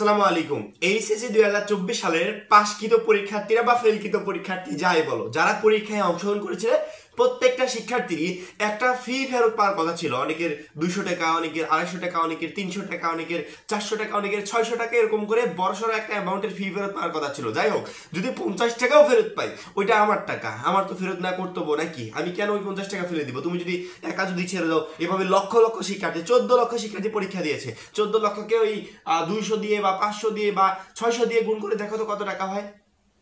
আসসালামু আলাইকুম। এইচএসসি 2024 সালের পাশকৃত পরীক্ষার্থীরা বা ফেলকৃত পরীক্ষার্থী যাই বলো, যারা পরীক্ষায় অংশগ্রহণ করেছিল প্রত্যেকটা শিক্ষার্থীরই একটা ফি ফেরত পাওয়ার কথা ছিল। অনেকের 200 টাকা, অনেকের 250 টাকা, অনেকের 300 টাকা, অনেকের 400 টাকা, অনেকের 600 টাকা, এরকম করে বড়সড় একটা অ্যামাউন্টের ফি ফেরত পাওয়ার কথা ছিল। যাই হোক, যদি 50 টাকাও ফেরত পাই, ওইটা আমার টাকা, আমার তো ফেরত না করতে হবো নাকি? আমি কেন ওই 50 টাকা ফেলে দিব? তুমি যদি একা যদি ছেড়ে দাও, এভাবে লক্ষ লক্ষ শিক্ষার্থী, 14 লক্ষ শিক্ষার্থী পরীক্ষা দিয়েছে। 14 লক্ষকে ওই 200 দিয়ে বা 500 দিয়ে বা 600 দিয়ে গুণ করে দেখো তো কত টাকা হয়,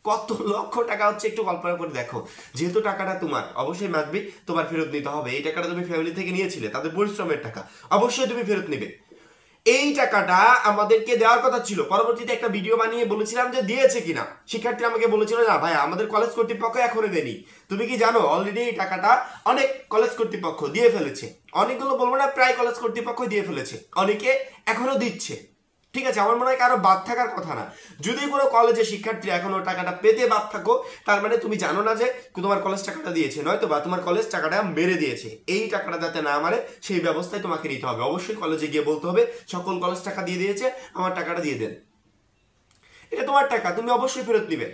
কত লক্ষ টাকা হচ্ছে। একটু কল্পনা করে দেখো। যেহেতু টাকাটা তোমার, অবশ্যই মাগবি তোমার ফেরত নিতে হবে। এই টাকাটা তুমি ফ্যামিলি থেকে নিয়েছিলে, তাদের পরিশ্রমের টাকা, অবশ্যই তুমি ফেরত নিবে। এই টাকাটা আমাদেরকে দেওয়ার কথা ছিল। পরবর্তীতে একটা ভিডিও বানিয়ে বলেছিলাম যে দিয়েছে কিনা। শিক্ষার্থী আমাকে বলেছিল না ভাই, আমাদের কলেজ কর্তৃপক্ষ এখনো দেয়নি। তুমি কি জানো অলরেডি এই টাকাটা অনেক কলেজ কর্তৃপক্ষ দিয়ে ফেলেছে। অনেকগুলো বলবো না, প্রায় কলেজ কর্তৃপক্ষ দিয়ে ফেলেছে, অনেকে এখনো দিচ্ছে। ঠিক আছে, আমার মনে হয় কারো বাদ থাকার কথা না। যদি কোনো কলেজের শিক্ষার্থী এখনো টাকাটা পেতে বাদ থাকো, তার মানে তুমি জানো না যে তোমার কলেজ টাকাটা দিয়েছে, নয়তো বা তোমার কলেজ টাকাটা মেরে দিয়েছে। এই টাকাটা যাতে না মারে, সেই ব্যবস্থায় তোমাকে নিতে হবে। অবশ্যই কলেজে গিয়ে বলতে হবে সকল কলেজ টাকা দিয়ে দিয়েছে, আমার টাকাটা দিয়ে দেন। এটা তোমার টাকা, তুমি অবশ্যই ফেরত নিবে।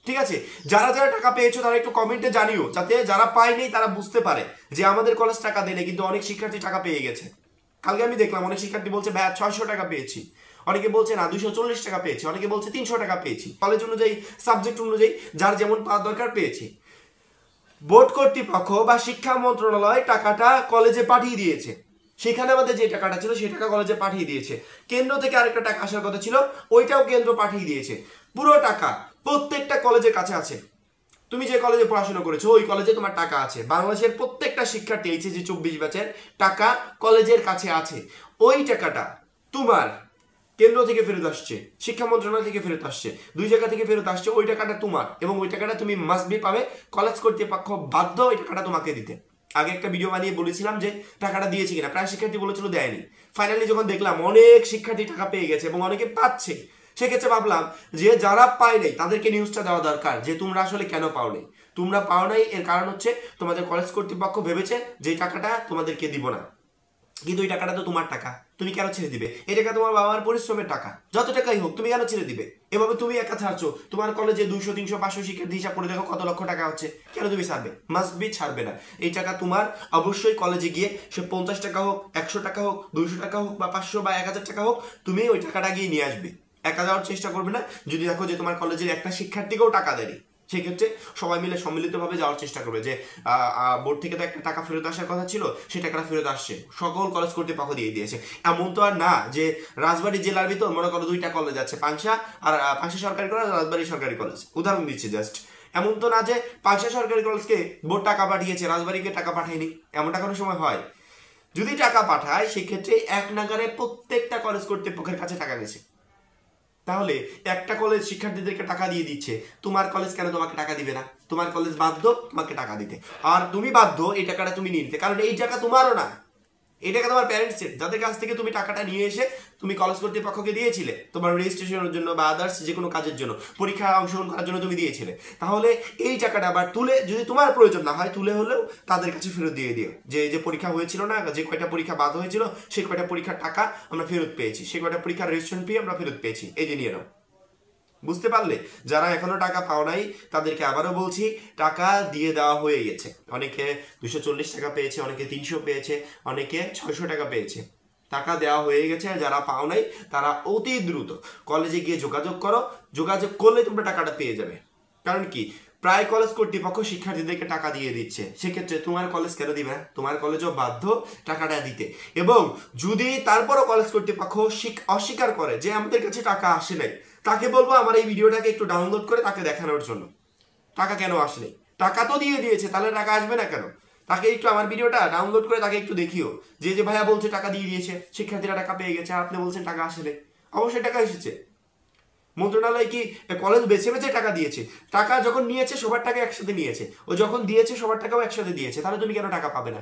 ঠিক আছে, যারা যারা টাকা পেয়েছো তারা একটু কমেন্টে জানিও, যাতে যারা পায়নি তারা বুঝতে পারে যে আমাদের কলেজ টাকা দেয়নি, কিন্তু অনেক শিক্ষার্থী টাকা পেয়ে গেছে। কালকে আমি দেখলাম অনেক শিক্ষার্থী বলছে ভাই 600 টাকা পেয়েছি, অনেকে বলছে না 240 টাকা পেয়েছি, অনেকে বলছে 300 টাকা পেয়েছি। কলেজ অনুযায়ী, সাবজেক্ট অনুযায়ী যার যেমন পাওয়ার দরকার পেয়েছি। বোর্ড কর্তৃপক্ষ বা শিক্ষা মন্ত্রণালয় টাকাটা কলেজে পাঠিয়ে দিয়েছে। সেখানে আমাদের যে টাকাটা ছিল সেই টাকা কলেজে পাঠিয়ে দিয়েছে। কেন্দ্র থেকে আরেকটা টাকা আসার কথা ছিল, ওইটাও কেন্দ্র পাঠিয়ে দিয়েছে। পুরো টাকা প্রত্যেকটা কলেজের কাছে আছে। তুমি যে কলেজে পড়াশোনা করেছো ওই কলেজে তোমার টাকা আছে। বাংলাদেশের প্রত্যেকটা শিক্ষার্থী এইচএসসি 24 ব্যাচের টাকা কলেজের কাছে আছে। ওই টাকাটা তোমার, কেন্দ্র থেকে ফেরত আসছে, শিক্ষা মন্ত্রণালয় থেকে ফেরত আসছে, দুই জায়গা থেকে ফেরত আসছে। ওই টাকাটা তোমার, এবং ওই টাকাটা তুমি মাস্ট বি পাবে। কলেজ কর্তৃপক্ষ বাধ্য ওই টাকাটা তোমাকে দিতে। আগে একটা ভিডিও বানিয়ে বলেছিলাম যে টাকাটা দিয়েছে কিনা, প্রায় শিক্ষার্থী বলেছিল দেয়নি। ফাইনালি যখন দেখলাম অনেক শিক্ষার্থী টাকা পেয়ে গেছে এবং অনেকে পাচ্ছে, সেক্ষেত্রে ভাবলাম যে যারা পায় নাই তাদেরকে নিউজটা দেওয়া দরকার যে তোমরা আসলে কেন পাও নাই। তোমরা পাও নাই এর কারণ হচ্ছে তোমাদের কলেজ কর্তৃপক্ষ ভেবেছে যে টাকাটা তোমাদেরকে দিব না, কিন্তু এই টাকাটা তো তোমার টাকা, তুমি কেন ছেড়ে দিবে? এই টাকা তোমার বাবার পরিশ্রমের টাকা, যত টাকাই হোক, তুমি কেন ছেড়ে দিবে? এভাবে তুমি একা ছাড়ছো। তোমার কলেজে 200, 300, 500 শিক্ষার্থী, হিসাব করে দেখো কত লক্ষ টাকা হচ্ছে। কেন তুমি ছাড়বে? মাস্ট বি ছাড়বে না। এই টাকা তোমার। অবশ্যই কলেজে গিয়ে সে 50 টাকা হোক, 100 টাকা হোক, 200 টাকা হোক বা 500 বা 1000 টাকা হোক, তুমি ওই টাকাটা গিয়ে নিয়ে আসবে। একা যাওয়ার চেষ্টা করবে না। যদি দেখো যে তোমার কলেজের একটা শিক্ষার্থীকেও টাকা দেয়নি, সেক্ষেত্রে সবাই মিলে সম্মিলিতভাবে যাওয়ার চেষ্টা করবে যে বোর্ড থেকে তো একটা টাকা ফেরত আসার কথা ছিল, সেই টাকাটা ফেরত আসছে, সকল কলেজ কর্তৃপক্ষ দিয়ে দিয়েছে। এমন তো আর না যে রাজবাড়ী জেলার ভিতর মনে করো 2টা কলেজ আছে, পাংশা সরকারি কলেজ, রাজবাড়ী সরকারি কলেজ, উদাহরণ দিচ্ছি জাস্ট। এমন তো না যে পাংশা সরকারি কলেজকে বোর্ড টাকা পাঠিয়েছে, রাজবাড়ীকে টাকা পাঠায়নি, এমনটা কোনো সময় হয়? যদি টাকা পাঠায় সেক্ষেত্রে এক নাগারে প্রত্যেকটা কলেজ কর্তৃপক্ষের কাছে টাকা গেছে। তাহলে একটা কলেজ শিক্ষার্থীদেরকে টাকা দিয়ে দিচ্ছে, তোমার কলেজ কেন তোমাকে টাকা দিবে না? তোমার কলেজ বাধ্য তোমাকে টাকা দিতে, আর তুমি বাধ্য এই টাকাটা তুমি নিয়ে নিতে, কারণ এই টাকা তোমারও না, এই টাকা তোমার প্যারেন্টসের, যাদের কাছ থেকে তুমি টাকাটা নিয়ে এসে তুমি কলেজ কর্তৃপক্ষকে দিয়েছিলে তোমার রেজিস্ট্রেশনের জন্য বা আদার্স যে কোনো কাজের জন্য, পরীক্ষায় অংশগ্রহণ করার জন্য তুমি দিয়েছিলে। তাহলে এই টাকাটা আবার তুলে, যদি তোমার প্রয়োজন না হয়, তুলে হলেও তাদের কাছে ফেরত দিয়ে দিও যে যে পরীক্ষা হয়েছিল না, যে কয়টা পরীক্ষা বাদ হয়েছিল, সেই কয়টা পরীক্ষার টাকা আমরা ফেরত পেয়েছি, সেই কয়টা পরীক্ষার রেজিস্ট্রেশন ফি আমরা ফেরত পেয়েছি, এই যে নিয়ে নাও। বুঝতে পারলে? যারা এখনো টাকা পাও নাই তাদেরকে আবারও বলছি, টাকা দিয়ে দেওয়া হয়ে গেছে। অনেকে 240 টাকা পেয়েছে, অনেকে 300 পেয়েছে, অনেকে 600 টাকা পেয়েছে। টাকা দেওয়া হয়ে গেছে। যারা পাও নাই তারা অতি দ্রুত কলেজে গিয়ে যোগাযোগ করো। যোগাযোগ করলে তোমরা টাকাটা পেয়ে যাবে। কারণ কি, প্রায় কলেজ কর্তৃপক্ষ শিক্ষার্থীদেরকে টাকা দিয়ে দিচ্ছে, সেক্ষেত্রে তোমার কলেজ কেন দিবে না? তোমার কলেজও বাধ্য টাকাটা দিতে। এবং যদি তারপরও কলেজ কর্তৃপক্ষ অস্বীকার করে যে আমাদের কাছে টাকা আসে নাই, তাকে বলবো আমার এই ভিডিওটাকে একটু ডাউনলোড করে তাকে দেখানোর জন্য টাকা কেন আসে নাই। টাকা তো দিয়ে দিয়েছে, তাহলে টাকা আসবে না কেন? তাকে একটু আমার ভিডিওটা ডাউনলোড করে তাকে একটু দেখিও যে যে ভাইয়া বলছে টাকা দিয়ে দিয়েছে, শিক্ষার্থীরা টাকা পেয়ে গেছে, আপনি বলছেন টাকা আসে নাই। অবশ্যই টাকা এসেছে। মন্ত্রণালয় কি কলেজ বেছে বেছে টাকা দিয়েছে? টাকা যখন নিয়েছে সবার টাকা একসাথে নিয়েছে, ও যখন দিয়েছে সবার টাকাও একসাথে দিয়েছে, তাহলে তুমি কেন টাকা পাবে না?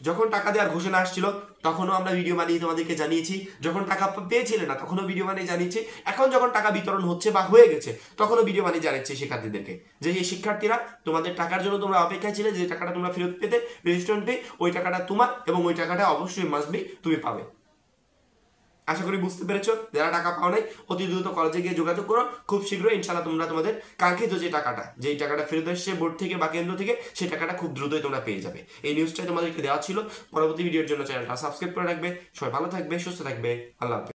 যখন টাকা দেওয়ার ঘোষণা আসছিল তখনও আমরা ভিডিও বানিয়ে তোমাদেরকে জানিয়েছি, যখন টাকা পেয়েছিলে না তখনও ভিডিও বানিয়ে জানিয়েছি, এখন যখন টাকা বিতরণ হচ্ছে বা হয়ে গেছে তখনও ভিডিও বানিয়ে জানাচ্ছি শিক্ষার্থীদেরকে যে এই শিক্ষার্থীরা তোমাদের টাকার জন্য তোমরা অপেক্ষায় ছিলে, যে টাকাটা তোমরা ফেরত পেতে রেজিস্ট্রেশন ফি, ওই টাকাটা তোমার এবং ওই টাকাটা অবশ্যই মাস্ট বি তুমি পাবে। আশা করি বুঝতে পেরেছো। যারা টাকা পাও নাই অতি দ্রুত কলেজে গিয়ে যোগাযোগ করো, খুব শীঘ্রই ইনশাআল্লাহ তোমরা তোমাদের কাঙ্ক্ষিত যেই টাকাটা ফেরত এসছে বোর্ড থেকে বা কেন্দ্র থেকে, সেই টাকাটা খুব দ্রুতই তোমরা পেয়ে যাবে। এই নিউজটাই তোমাদেরকে দেওয়া ছিল। পরবর্তী ভিডিওর জন্য চ্যানেলটা সাবস্ক্রাইব করে রাখবে। সবাই ভালো থাকবে, সুস্থ থাকবে। আল্লাহ হাফেজ।